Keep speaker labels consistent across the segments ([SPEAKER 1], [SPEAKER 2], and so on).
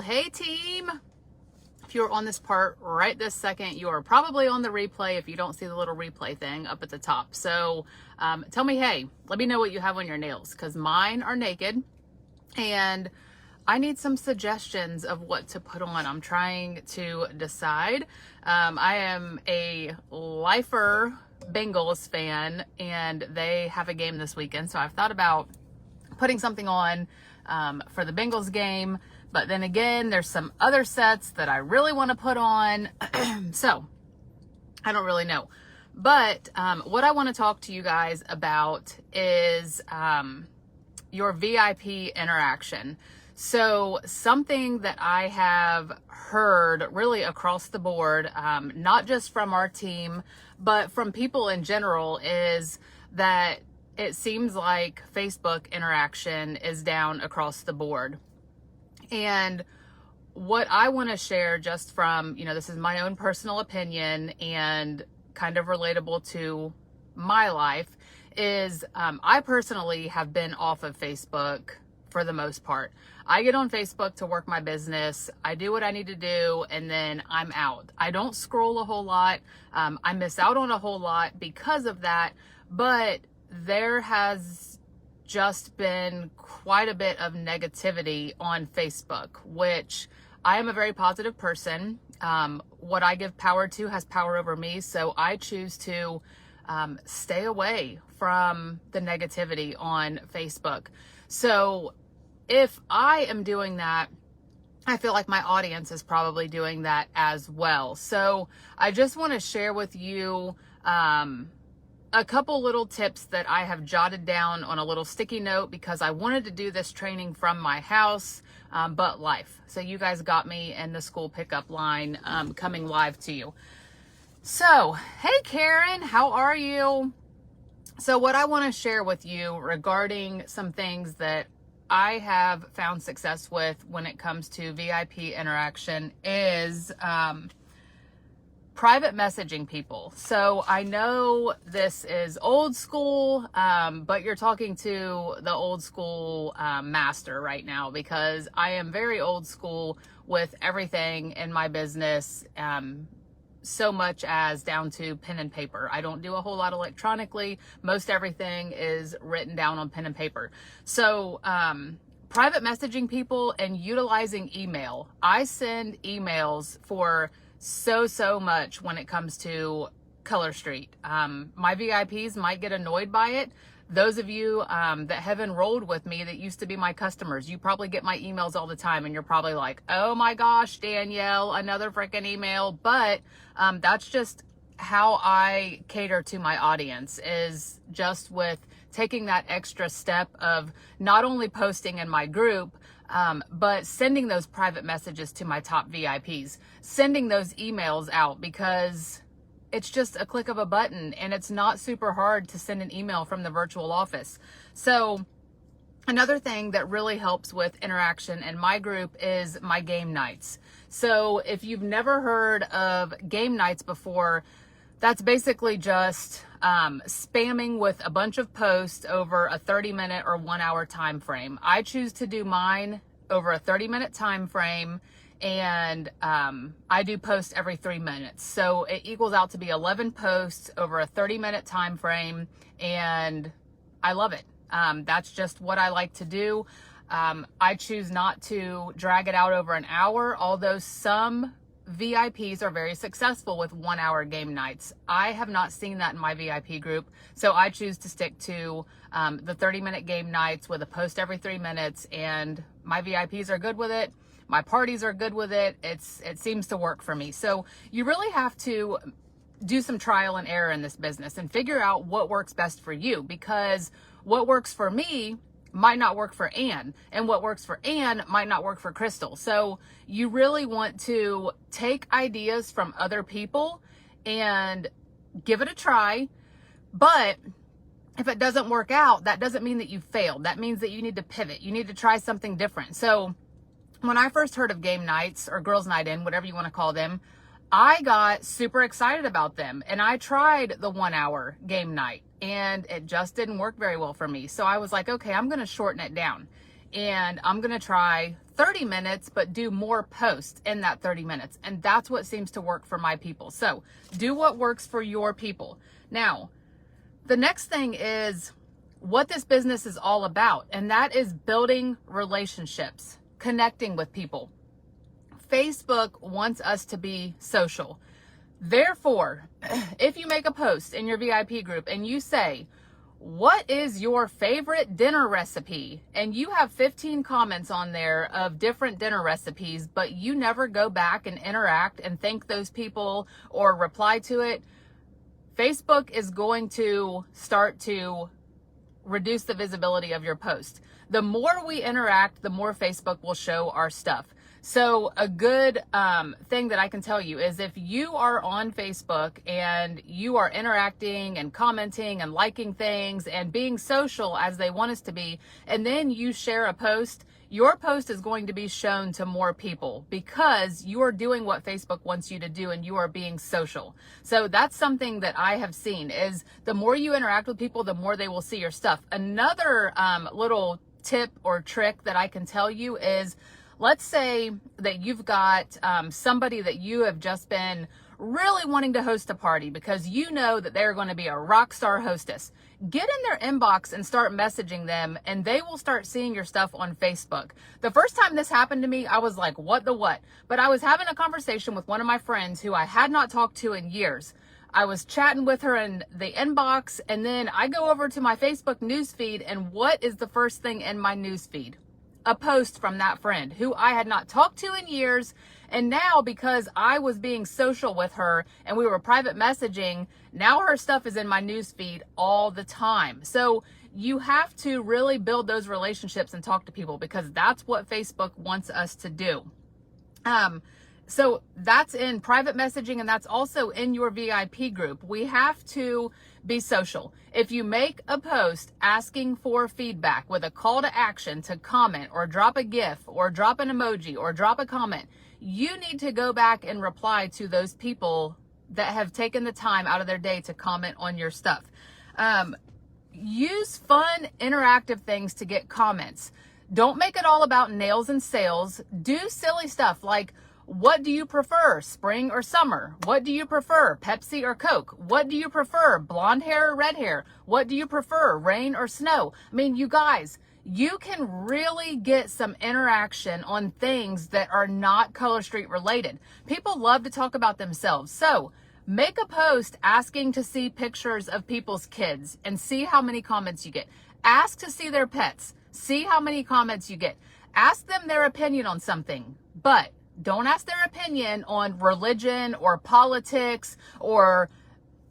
[SPEAKER 1] Hey team, if you're on this part right this second, you are probably on the replay if you don't see the little replay thing up at the top. So tell me, hey, let me know what you have on your nails, because mine are naked and I need some suggestions of what to put on. I'm trying to decide. I am a lifer Bengals fan and they have a game this weekend, so I've thought about putting something on for the Bengals game. But then again, there's some other sets that I really want to put on. So I don't really know. But what I want to talk to you guys about is your VIP interaction. So something that I have heard really across the board, not just from our team, but from people in general, is that it seems like Facebook interaction is down across the board. And what I want to share, just from, this is my own personal opinion and kind of relatable to my life, is I personally have been off of Facebook for the most part. I get on Facebook to work my business. I do what I need to do, and then I'm out. I don't scroll a whole lot. I miss out on a whole lot because of that, but there has just been quite a bit of negativity on Facebook, which I am a very positive person. What I give power to has power over me. So I choose to stay away from the negativity on Facebook. So if I am doing that, I feel like my audience is probably doing that as well. So I just want to share with you a couple little tips that I have jotted down on a little sticky note, because I wanted to do this training from my house, but life. So you guys got me in the school pickup line coming live to you. So, hey Karen, how are you? So what I want to share with you regarding some things that I have found success with when it comes to VIP interaction is private messaging people. So I know this is old school, but you're talking to the old school master right now, because I am very old school with everything in my business, so much as down to pen and paper. I don't do a whole lot electronically. Most everything is written down on pen and paper. So private messaging people and utilizing email. I send emails for so much when it comes to Color Street. My VIPs might get annoyed by it. Those of you that have enrolled with me that used to be my customers, you probably get my emails all the time and you're probably like, oh my gosh, Danielle, another freaking email. But that's just how I cater to my audience, is just with taking that extra step of not only posting in my group, but sending those private messages to my top VIPs, sending those emails out, because it's just a click of a button and it's not super hard to send an email from the virtual office. So another thing that really helps with interaction in my group is my game nights. So if you've never heard of game nights before, that's basically just spamming with a bunch of posts over a 30-minute or 1 hour time frame. I choose to do mine over a 30-minute time frame, and I do post every 3 minutes. So it equals out to be 11 posts over a 30-minute time frame, and I love it. That's just what I like to do. I choose not to drag it out over an hour, although some VIPs are very successful with 1 hour game nights. I have not seen that in my VIP group, so I choose to stick to the 30-minute game nights with a post every 3 minutes, and my VIPs are good with it. My parties are good with it. It seems to work for me. So you really have to do some trial and error in this business and figure out what works best for you, because what works for me might not work for Anne, and what works for Anne might not work for Crystal. So you really want to take ideas from other people and give it a try. But if it doesn't work out, that doesn't mean that you failed. That means that you need to pivot. You need to try something different. So when I first heard of game nights, or girls' night in, whatever you want to call them, I got super excited about them, and I tried the 1 hour game night and it just didn't work very well for me. So I was like, okay, I'm going to shorten it down. and I'm going to try 30 minutes, but do more posts in that 30 minutes. And that's what seems to work for my people. So do what works for your people. Now, the next thing is what this business is all about, and that is building relationships, connecting with people. Facebook wants us to be social. Therefore, if you make a post in your VIP group and you say, what is your favorite dinner recipe? And you have 15 comments on there of different dinner recipes, but you never go back and interact and thank those people or reply to it, Facebook is going to start to reduce the visibility of your post. The more we interact, the more Facebook will show our stuff. So a good thing that I can tell you is if you are on Facebook and you are interacting and commenting and liking things and being social as they want us to be, and then you share a post, your post is going to be shown to more people because you are doing what Facebook wants you to do and you are being social. So that's something that I have seen is the more you interact with people, the more they will see your stuff. Another little tip or trick that I can tell you is, let's say that you've got somebody that you have just been really wanting to host a party because you know that they're going to be a rock star hostess. Get in their inbox and start messaging them, and they will start seeing your stuff on Facebook. The first time this happened to me, I was like, what the what? But I was having a conversation with one of my friends who I had not talked to in years. I was chatting with her in the inbox, and then I go over to my Facebook newsfeed, and what is the first thing in my newsfeed? A post from that friend who I had not talked to in years. And now, because I was being social with her and we were private messaging, now her stuff is in my newsfeed all the time. So you have to really build those relationships and talk to people because that's what Facebook wants us to do. So that's in private messaging, and that's also in your VIP group. We have to be social. If you make a post asking for feedback with a call to action to comment or drop a GIF or drop an emoji or drop a comment, you need to go back and reply to those people that have taken the time out of their day to comment on your stuff. Use fun, interactive things to get comments. Don't make it all about nails and sales. Do silly stuff like, what do you prefer, spring or summer? What do you prefer, Pepsi or Coke? What do you prefer, blonde hair or red hair? What do you prefer, rain or snow? I mean, you guys, you can really get some interaction on things that are not Color Street related. People love to talk about themselves. So make a post asking to see pictures of people's kids and see how many comments you get. Ask to see their pets. See how many comments you get. Ask them their opinion on something, but don't ask their opinion on religion or politics or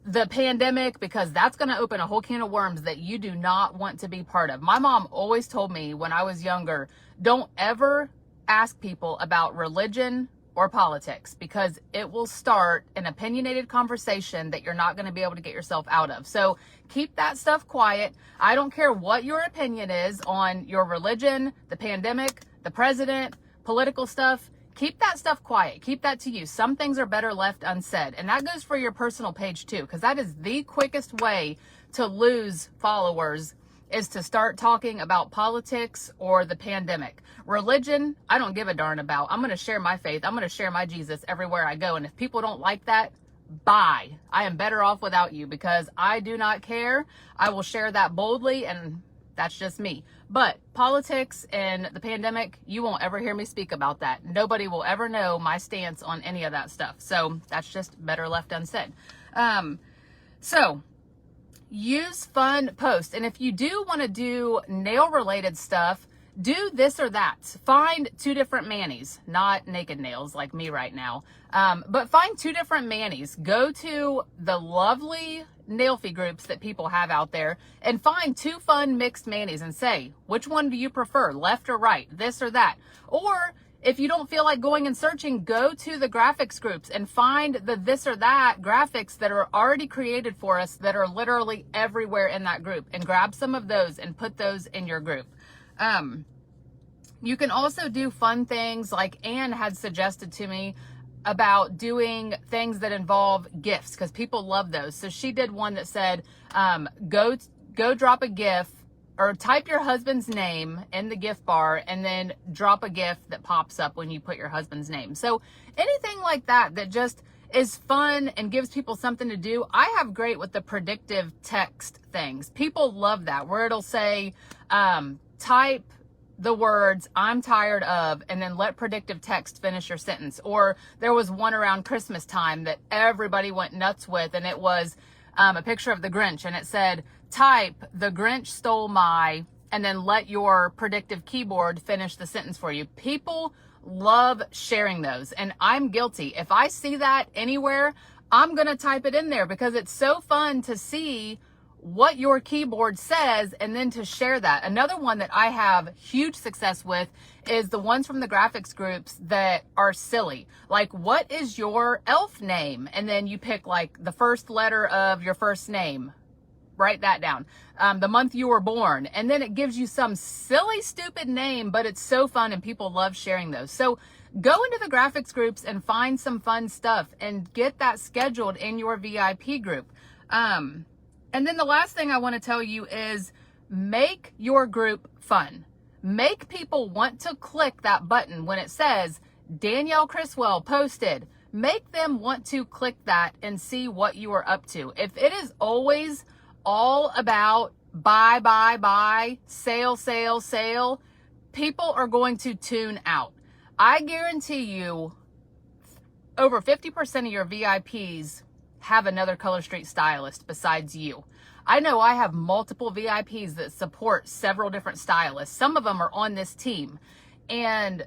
[SPEAKER 1] the pandemic, because that's going to open a whole can of worms that you do not want to be part of. My mom always told me when I was younger, don't ever ask people about religion or politics because it will start an opinionated conversation that you're not going to be able to get yourself out of. So keep that stuff quiet. I don't care what your opinion is on your religion, the pandemic, the president, political stuff. Keep that stuff quiet. Keep that to you. Some things are better left unsaid. And that goes for your personal page too, because that is the quickest way to lose followers, is to start talking about politics or the pandemic. Religion, I don't give a darn about. I'm going to share my faith. I'm going to share my Jesus everywhere I go. And if people don't like that, bye. I am better off without you because I do not care. I will share that boldly, and that's just me. But politics and the pandemic, you won't ever hear me speak about that. Nobody will ever know my stance on any of that stuff. So that's just better left unsaid. So use fun posts. And if you do want to do nail related stuff, do this or that. Find 2 different manis, not naked nails like me right now. But find 2 different manis. Go to the lovely nailfee groups that people have out there and find 2 fun mixed manis and say, which one do you prefer, left or right, this or that? Or if you don't feel like going and searching, go to the graphics groups and find the this or that graphics that are already created for us that are literally everywhere in that group, and grab some of those and put those in your group. You can also do fun things like Anne had suggested to me about doing things that involve gifts, because people love those. So she did one that said, go drop a GIF or type your husband's name in the gift bar and then drop a gift that pops up when you put your husband's name. So anything like that that just is fun and gives people something to do. I have great with the predictive text things. People love that, where it'll say, type the words "I'm tired of" and then let predictive text finish your sentence. Or there was one around Christmas time that everybody went nuts with, and it was a picture of the Grinch, and it said, type "the Grinch stole my," and then let your predictive keyboard finish the sentence for you. People love sharing those, and I'm guilty. If I see that anywhere, I'm gonna type it in there because it's so fun to see what your keyboard says and then to share that. Another one that I have huge success with is the ones from the graphics groups that are silly. Like, what is your elf name? And then you pick like the first letter of your first name. Write that down. The month you were born. And then it gives you some silly, stupid name, but it's so fun and people love sharing those. So go into the graphics groups and find some fun stuff and get that scheduled in your VIP group. And then the last thing I want to tell you is make your group fun. Make people want to click that button when it says Danielle Criswell posted. Make them want to click that and see what you are up to. If it is always all about buy, sale, sale, sale, people are going to tune out. I guarantee you over 50% of your VIPs have another Color Street stylist besides you. I know I have multiple VIPs that support several different stylists. Some of them are on this team. And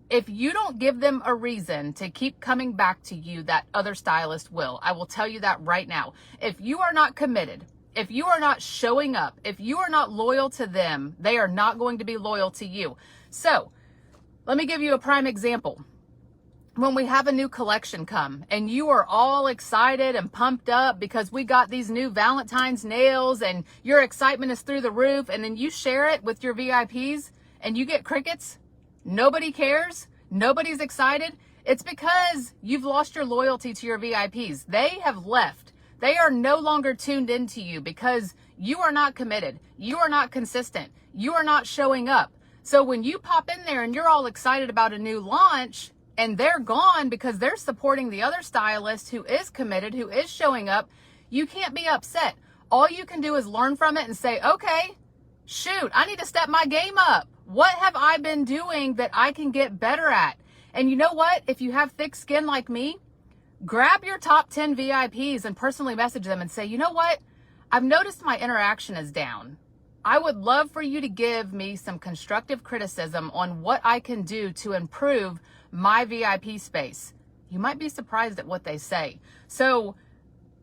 [SPEAKER 1] if you don't give them a reason to keep coming back to you, that other stylist will. I will tell you that right now. If you are not committed, if you are not showing up, if you are not loyal to them, they are not going to be loyal to you. So let me give you a prime example. When we have a new collection come and you are all excited and pumped up because we got these new Valentine's nails and your excitement is through the roof, and then you share it with your VIPs and you get crickets, nobody cares, nobody's excited, it's because you've lost your loyalty to your VIPs. They have left. They are no longer tuned into you because you are not committed. You are not consistent. You are not showing up. So when you pop in there and you're all excited about a new launch, and they're gone because they're supporting the other stylist who is committed, who is showing up, you can't be upset. All you can do is learn from it and say, okay, shoot, I need to step my game up. What have I been doing that I can get better at? And you know what? If you have thick skin like me, grab your top 10 VIPs and personally message them and say, you know what? I've noticed my interaction is down. I would love for you to give me some constructive criticism on what I can do to improve my VIP space. You might be surprised at what they say. So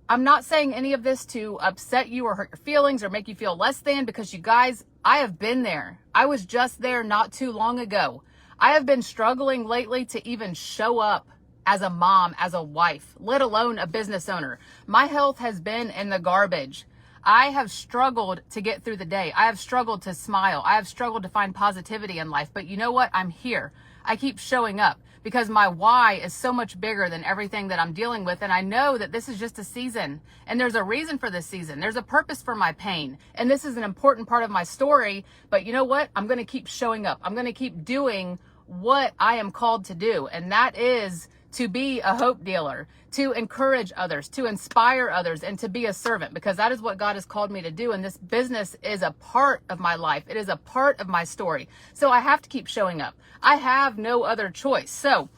[SPEAKER 1] I'm not saying any of this to upset you or hurt your feelings or make you feel less than, because you guys, I have been there. I was just there not too long ago. I have been struggling lately to even show up as a mom, as a wife, let alone a business owner. My health has been in the garbage. I have struggled to get through the day. I have struggled to smile. I have struggled to find positivity in life. But you know what? I'm here. I keep showing up because my why is so much bigger than everything that I'm dealing with. And I know that this is just a season, and there's a reason for this season. There's a purpose for my pain. And this is an important part of my story. But you know what? I'm going to keep showing up. I'm going to keep doing what I am called to do. And that is to be a hope dealer, to encourage others, to inspire others, and to be a servant, because that is what God has called me to do. And this business is a part of my life. It is a part of my story. So I have to keep showing up. I have no other choice. So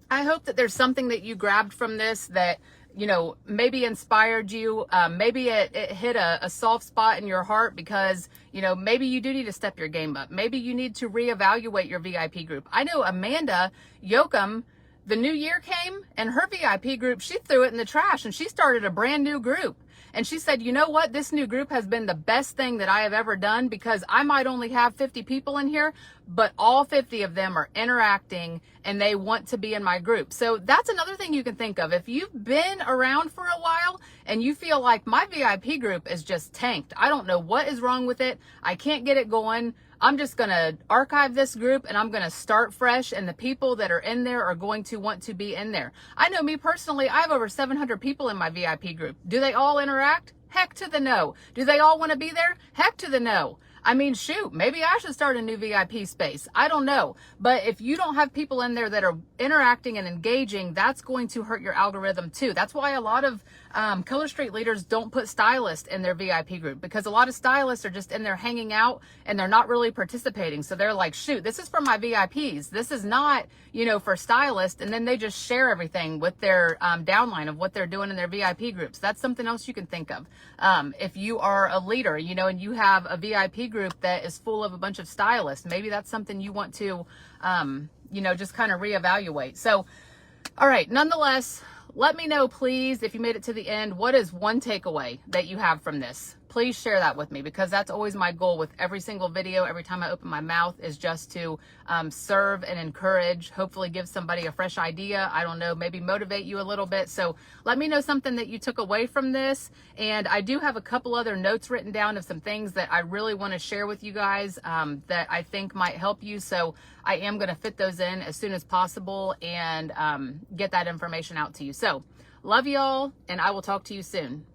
[SPEAKER 1] I hope that there's something that you grabbed from this that, you know, maybe inspired you. Maybe it hit a soft spot in your heart because, you know, maybe you do need to step your game up. Maybe you need to reevaluate your VIP group. I know Amanda Yoakum, the new year came and her VIP group, she threw it in the trash and she started a brand new group. And she said, you know what? This new group has been the best thing that I have ever done, because I might only have 50 people in here, but all 50 of them are interacting and they want to be in my group. So that's another thing you can think of. If you've been around for a while and you feel like my VIP group is just tanked, I don't know what is wrong with it, I can't get it going, I'm just going to archive this group and I'm going to start fresh, and the people that are in there are going to want to be in there. I know me personally, I have over 700 people in my VIP group. Do they all interact? Heck to the no. Do they all want to be there? Heck to the no. I mean, shoot, maybe I should start a new VIP space. I don't know. But if you don't have people in there that are interacting and engaging, that's going to hurt your algorithm too. That's why a lot of Color Street leaders don't put stylists in their VIP group, because a lot of stylists are just in there hanging out and they're not really participating. So they're like, shoot, this is for my VIPs. This is not, you know, for stylists. And then they just share everything with their downline of what they're doing in their VIP groups. That's something else you can think of. If you are a leader, you know, and you have a VIP group that is full of a bunch of stylists, maybe that's something you want to, you know, just kind of reevaluate. So, all right, nonetheless, let me know, please, if you made it to the end, what is one takeaway that you have from this? Please share that with me, because that's always my goal with every single video. Every time I open my mouth is just to serve and encourage, hopefully give somebody a fresh idea. I don't know, maybe motivate you a little bit. So let me know something that you took away from this. And I do have a couple other notes written down of some things that I really want to share with you guys that I think might help you. So I am going to fit those in as soon as possible and get that information out to you. So love y'all, and I will talk to you soon.